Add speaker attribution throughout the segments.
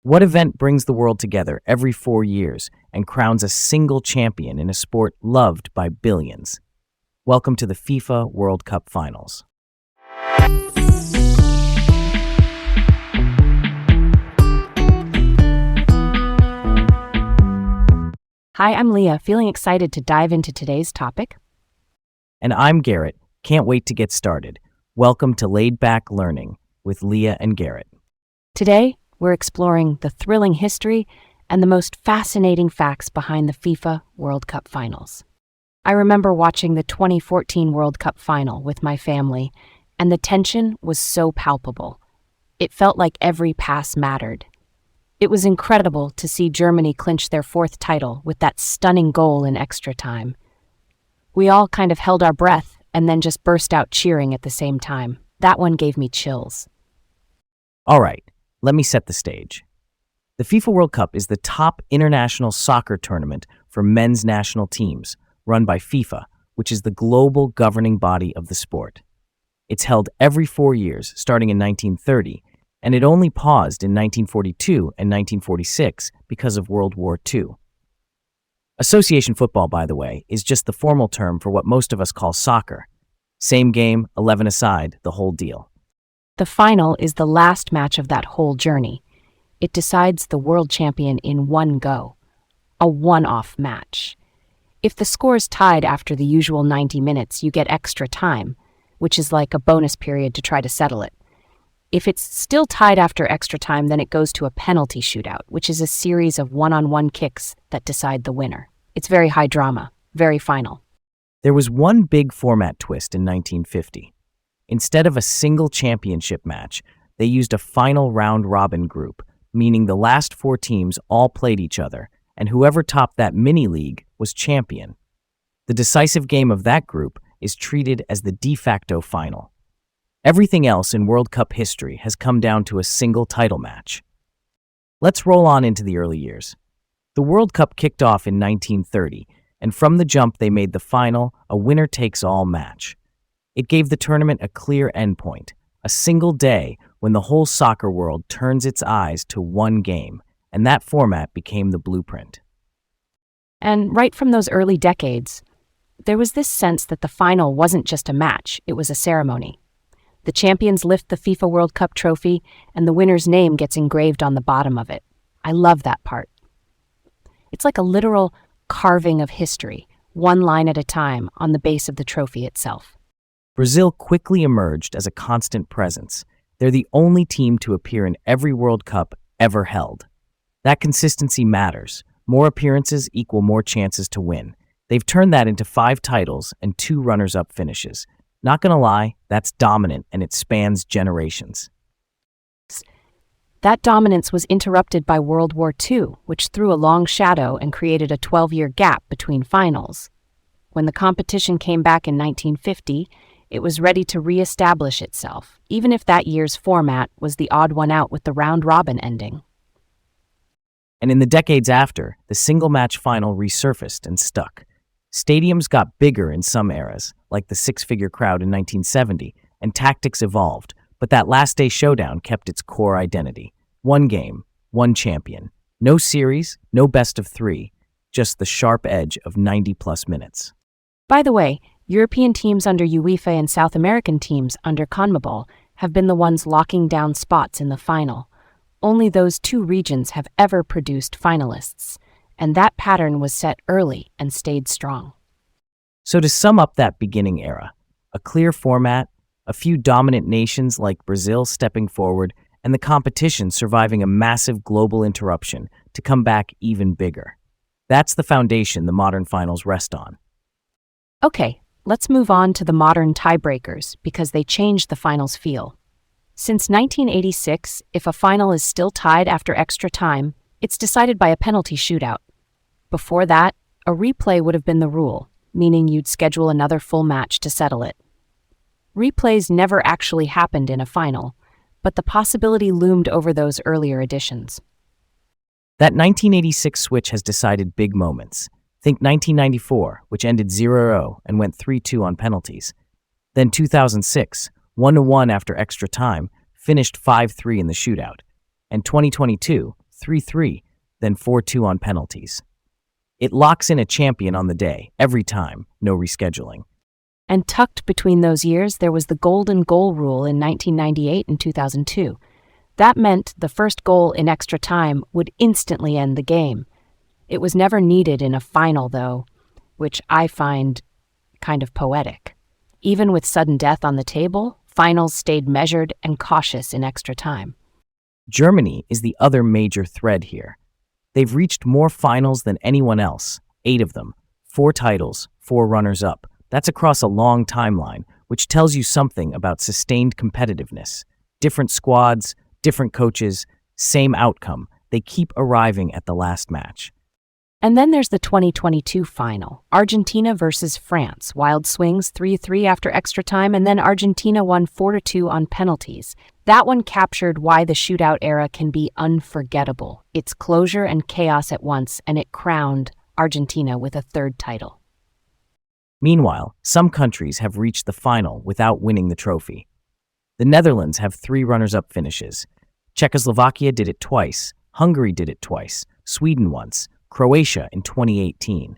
Speaker 1: What event brings the world together every 4 years and crowns a single champion in a sport loved by billions? Welcome to the FIFA World Cup Finals.
Speaker 2: Hi, I'm Leah, feeling excited to dive into today's topic.
Speaker 1: And I'm Garrett. Can't wait to get started. Welcome to Laid Back Learning with Leah and Garrett.
Speaker 2: Today, we're exploring the thrilling history and the most fascinating facts behind the FIFA World Cup Finals. I remember watching the 2014 World Cup Final with my family, and the tension was so palpable. It felt like every pass mattered. It was incredible to see Germany clinch their fourth title with that stunning goal in extra time. We all kind of held our breath and then just burst out cheering at the same time. That one gave me chills.
Speaker 1: All right, let me set the stage. The FIFA World Cup is the top international soccer tournament for men's national teams, run by FIFA, which is the global governing body of the sport. It's held every 4 years, starting in 1930, and it only paused in 1942 and 1946 because of World War II. Association football, by the way, is just the formal term for what most of us call soccer. Same game, 11 aside, the whole deal.
Speaker 2: The final is the last match of that whole journey. It decides the world champion in one go, a one-off match. If the score's tied after the usual 90 minutes, you get extra time, which is like a bonus period to try to settle it. If it's still tied after extra time, then it goes to a penalty shootout, which is a series of one-on-one kicks that decide the winner. It's very high drama, very final.
Speaker 1: There was one big format twist in 1950. Instead of a single championship match, they used a final round-robin group, meaning the last 4 teams all played each other, and whoever topped that mini-league was champion. The decisive game of that group is treated as the de facto final. Everything else in World Cup history has come down to a single title match. Let's roll on into the early years. The World Cup kicked off in 1930, and from the jump they made the final a winner-takes-all match. It gave the tournament a clear endpoint, a single day when the whole soccer world turns its eyes to one game, and that format became the blueprint.
Speaker 2: And right from those early decades, there was this sense that the final wasn't just a match, it was a ceremony. The champions lift the FIFA World Cup trophy, and the winner's name gets engraved on the bottom of it. I love that part. It's like a literal carving of history, one line at a time on the base of the trophy itself.
Speaker 1: Brazil quickly emerged as a constant presence. They're the only team to appear in every World Cup ever held. That consistency matters. More appearances equal more chances to win. They've turned that into 5 titles and 2 runners-up finishes. Not gonna lie, that's dominant and it spans generations.
Speaker 2: That dominance was interrupted by World War II, which threw a long shadow and created a 12-year gap between finals. When the competition came back in 1950, it was ready to re-establish itself, even if that year's format was the odd one out with the round-robin ending.
Speaker 1: And in the decades after, the single-match final resurfaced and stuck. Stadiums got bigger in some eras, like the 6-figure crowd in 1970, and tactics evolved, but that last-day showdown kept its core identity. One game, one champion. No series, no best of 3, just the sharp edge of 90-plus minutes.
Speaker 2: By the way, European teams under UEFA and South American teams under CONMEBOL have been the ones locking down spots in the final. Only those 2 regions have ever produced finalists, and that pattern was set early and stayed strong.
Speaker 1: So to sum up that beginning era, a clear format, a few dominant nations like Brazil stepping forward, and the competition surviving a massive global interruption to come back even bigger. That's the foundation the modern finals rest on.
Speaker 2: Okay, let's move on to the modern tiebreakers because they changed the finals' feel. Since 1986, if a final is still tied after extra time, it's decided by a penalty shootout. Before that, a replay would have been the rule, meaning you'd schedule another full match to settle it. Replays never actually happened in a final, but the possibility loomed over those earlier editions.
Speaker 1: That 1986 switch has decided big moments. Think 1994, which ended 0-0 and went 3-2 on penalties. Then 2006, 1-1 after extra time, finished 5-3 in the shootout. And 2022, 3-3, then 4-2 on penalties. It locks in a champion on the day, every time, no rescheduling.
Speaker 2: And tucked between those years, there was the golden goal rule in 1998 and 2002. That meant the first goal in extra time would instantly end the game. It was never needed in a final, though, which I find kind of poetic. Even with sudden death on the table, finals stayed measured and cautious in extra time.
Speaker 1: Germany is the other major thread here. They've reached more finals than anyone else, 8 of them, 4 titles, 4 runners-up. That's across a long timeline, which tells you something about sustained competitiveness. Different squads, different coaches, same outcome. They keep arriving at the last match.
Speaker 2: And then there's the 2022 final, Argentina versus France. Wild swings 3-3 after extra time, and then Argentina won 4-2 on penalties. That one captured why the shootout era can be unforgettable. It's closure and chaos at once, and it crowned Argentina with a 3rd title.
Speaker 1: Meanwhile, some countries have reached the final without winning the trophy. The Netherlands have 3 runners-up finishes. Czechoslovakia did it twice, Hungary did it twice, Sweden once, Croatia in 2018.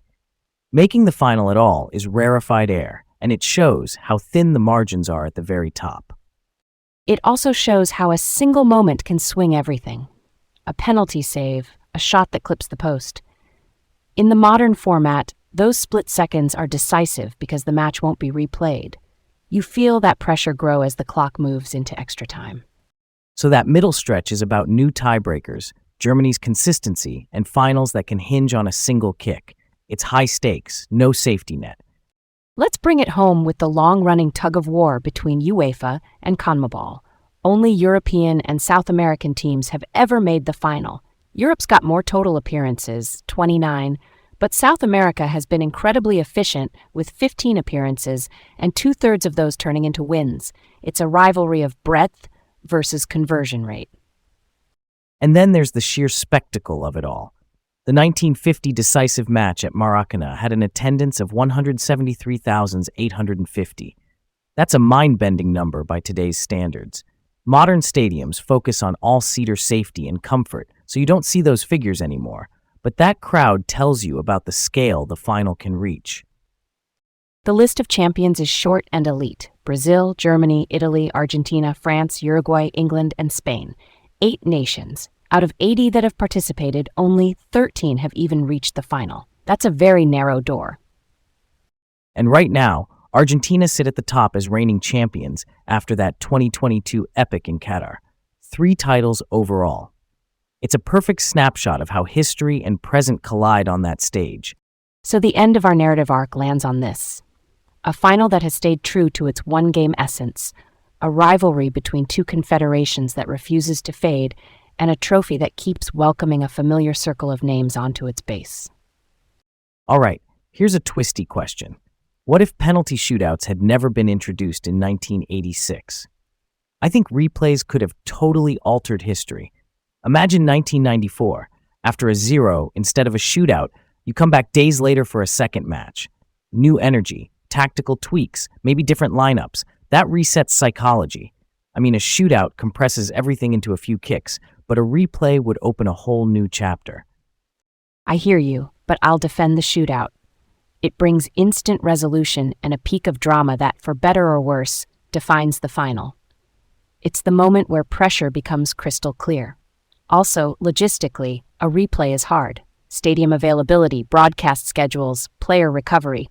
Speaker 1: Making the final at all is rarefied air, and it shows how thin the margins are at the very top.
Speaker 2: It also shows how a single moment can swing everything. A penalty save, a shot that clips the post. In the modern format, those split seconds are decisive because the match won't be replayed. You feel that pressure grow as the clock moves into extra time.
Speaker 1: So that middle stretch is about new tiebreakers, Germany's consistency, and finals that can hinge on a single kick. It's high stakes, no safety net.
Speaker 2: Let's bring it home with the long-running tug-of-war between UEFA and CONMEBOL. Only European and South American teams have ever made the final. Europe's got more total appearances, 29, but South America has been incredibly efficient with 15 appearances and 2/3 of those turning into wins. It's a rivalry of breadth versus conversion rate.
Speaker 1: And then there's the sheer spectacle of it all. The 1950 decisive match at Maracanã had an attendance of 173,850. That's a mind-bending number by today's standards. Modern stadiums focus on all-seater safety and comfort, so you don't see those figures anymore. But that crowd tells you about the scale the final can reach.
Speaker 2: The list of champions is short and elite. Brazil, Germany, Italy, Argentina, France, Uruguay, England, and Spain. 8 nations. Out of 80 that have participated, only 13 have even reached the final. That's a very narrow door.
Speaker 1: And right now, Argentina sit at the top as reigning champions after that 2022 epic in Qatar. 3 titles overall. It's a perfect snapshot of how history and present collide on that stage.
Speaker 2: So the end of our narrative arc lands on this. A final that has stayed true to its one-game essence, a rivalry between 2 confederations that refuses to fade, and a trophy that keeps welcoming a familiar circle of names onto its base.
Speaker 1: All right, here's a twisty question. What if penalty shootouts had never been introduced in 1986? I think replays could have totally altered history. Imagine 1994. After a 0, instead of a shootout, you come back days later for a second match. New energy, tactical tweaks, maybe different lineups. That resets psychology. I mean, a shootout compresses everything into a few kicks, but a replay would open a whole new chapter.
Speaker 2: I hear you, but I'll defend the shootout. It brings instant resolution and a peak of drama that, for better or worse, defines the final. It's the moment where pressure becomes crystal clear. Also, logistically, a replay is hard. Stadium availability, broadcast schedules, player recovery.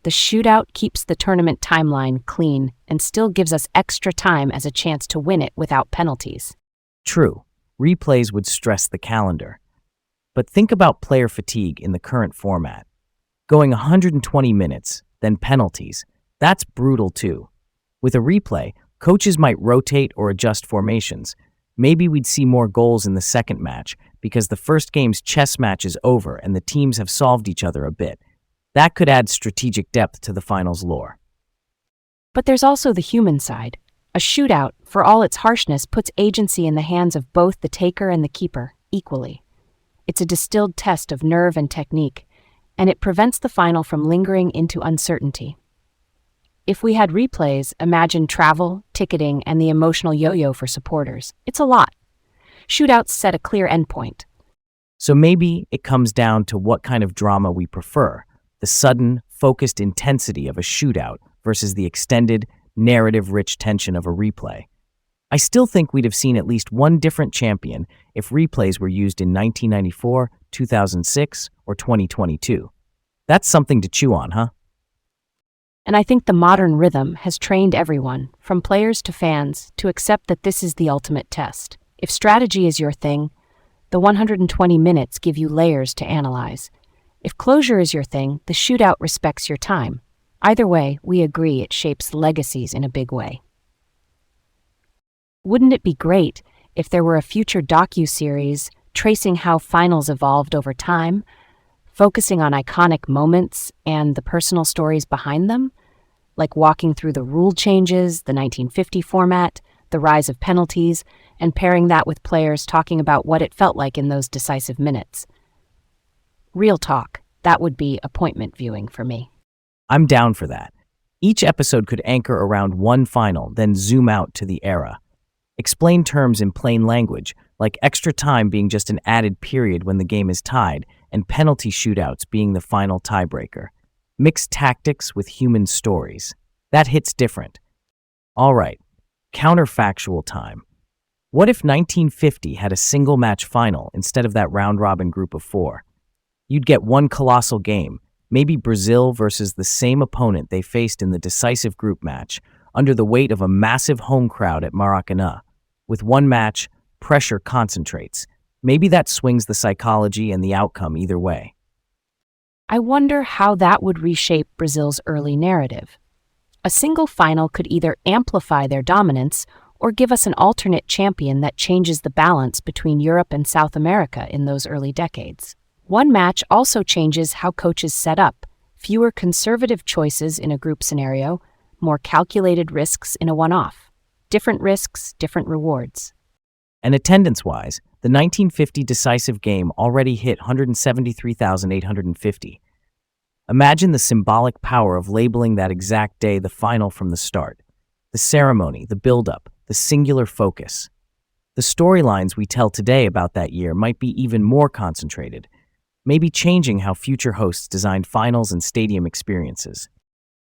Speaker 2: The shootout keeps the tournament timeline clean and still gives us extra time as a chance to win it without penalties.
Speaker 1: True, replays would stress the calendar. But think about player fatigue in the current format. Going 120 minutes, then penalties, that's brutal too. With a replay, coaches might rotate or adjust formations. Maybe we'd see more goals in the second match because the first game's chess match is over and the teams have solved each other a bit. That could add strategic depth to the finals lore.
Speaker 2: But there's also the human side. A shootout, for all its harshness, puts agency in the hands of both the taker and the keeper, equally. It's a distilled test of nerve and technique, and it prevents the final from lingering into uncertainty. If we had replays, imagine travel, ticketing, and the emotional yo-yo for supporters. It's a lot. Shootouts set a clear endpoint,
Speaker 1: So maybe it comes down to what kind of drama we prefer, the sudden, focused intensity of a shootout versus the extended, narrative-rich tension of a replay. I still think we'd have seen at least one different champion if replays were used in 1994, 2006, or 2022. That's something to chew on, huh?
Speaker 2: And I think the modern rhythm has trained everyone, from players to fans, to accept that this is the ultimate test. If strategy is your thing, the 120 minutes give you layers to analyze. If closure is your thing, the shootout respects your time. Either way, we agree it shapes legacies in a big way. Wouldn't it be great if there were a future docu-series tracing how finals evolved over time, focusing on iconic moments and the personal stories behind them, like walking through the rule changes, the 1950 format, the rise of penalties, and pairing that with players talking about what it felt like in those decisive minutes? Real talk, that would be appointment viewing for me.
Speaker 1: I'm down for that. Each episode could anchor around one final, then zoom out to the era. Explain terms in plain language, like extra time being just an added period when the game is tied, and penalty shootouts being the final tiebreaker. Mix tactics with human stories. That hits different. All right, counterfactual time. What if 1950 had a single match final instead of that round-robin group of four? You'd get one colossal game, maybe Brazil versus the same opponent they faced in the decisive group match, under the weight of a massive home crowd at Maracanã. With one match, pressure concentrates. Maybe that swings the psychology and the outcome either way.
Speaker 2: I wonder how that would reshape Brazil's early narrative. A single final could either amplify their dominance or give us an alternate champion that changes the balance between Europe and South America in those early decades. One match also changes how coaches set up: fewer conservative choices in a group scenario, more calculated risks in a one-off. Different risks, different rewards.
Speaker 1: And attendance-wise, the 1950 decisive game already hit 173,850. Imagine the symbolic power of labeling that exact day the final from the start. The ceremony, the build-up, the singular focus. The storylines we tell today about that year might be even more concentrated, maybe changing how future hosts design finals and stadium experiences.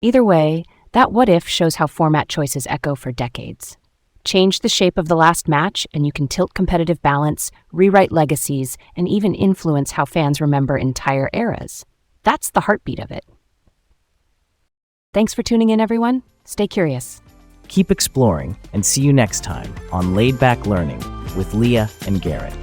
Speaker 2: Either way, that what-if shows how format choices echo for decades. Change the shape of the last match, and you can tilt competitive balance, rewrite legacies, and even influence how fans remember entire eras. That's the heartbeat of it. Thanks for tuning in, everyone. Stay curious.
Speaker 1: Keep exploring, and see you next time on Laid Back Learning with Leah and Garrett.